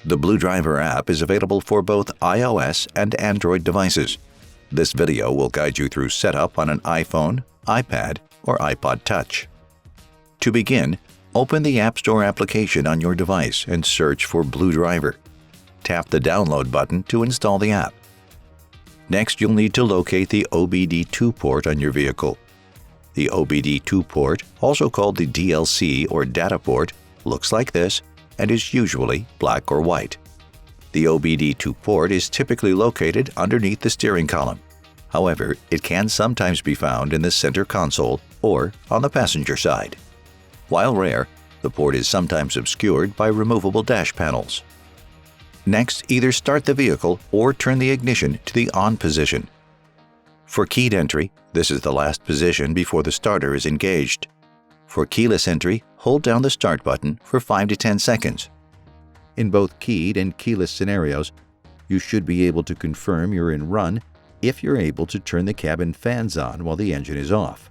The BlueDriver app is available for both iOS and Android devices. This video will guide you through setup on an iPhone, iPad, or iPod Touch. To begin, open the App Store application on your device and search for BlueDriver. Tap the Download button to install the app. Next, you'll need to locate the OBD2 port on your vehicle. The OBD2 port, also called the DLC or data port, looks like this and is usually black or white. The OBD2 port is typically located underneath the steering column. However, it can sometimes be found in the center console or on the passenger side. While rare, the port is sometimes obscured by removable dash panels. Next, either start the vehicle or turn the ignition to the on position. For keyed entry, this is the last position before the starter is engaged. For keyless entry, hold down the Start button for 5 to 10 seconds. In both keyed and keyless scenarios, you should be able to confirm you're in run if you're able to turn the cabin fans on while the engine is off.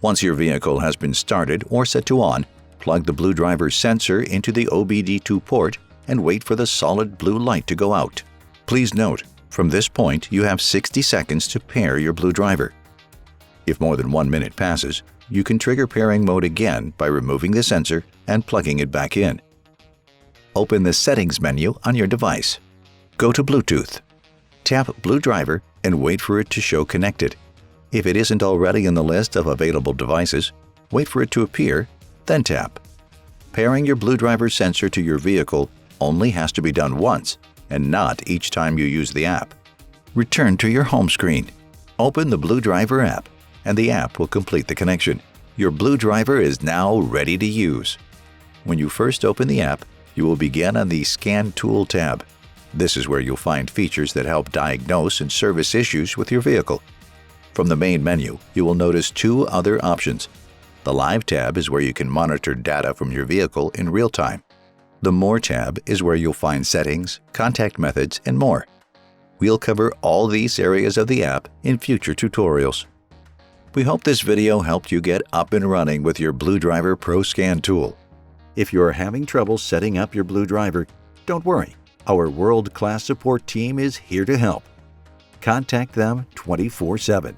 Once your vehicle has been started or set to on, plug the BlueDriver sensor into the OBD2 port and wait for the solid blue light to go out. Please note, from this point you have 60 seconds to pair your BlueDriver. If more than 1 minute passes, you can trigger pairing mode again by removing the sensor and plugging it back in. Open the Settings menu on your device. Go to Bluetooth. Tap BlueDriver and wait for it to show connected. If it isn't already in the list of available devices, wait for it to appear, then tap. Pairing your BlueDriver sensor to your vehicle only has to be done once and not each time you use the app. Return to your home screen. Open the BlueDriver app, and the app will complete the connection. Your BlueDriver is now ready to use. When you first open the app, you will begin on the Scan Tool tab. This is where you'll find features that help diagnose and service issues with your vehicle. From the main menu, you will notice 2 other options. The Live tab is where you can monitor data from your vehicle in real time. The More tab is where you'll find settings, contact methods, and more. We'll cover all these areas of the app in future tutorials. We hope this video helped you get up and running with your BlueDriver Pro Scan tool. If you are having trouble setting up your BlueDriver, don't worry. Our world-class support team is here to help. Contact them 24/7.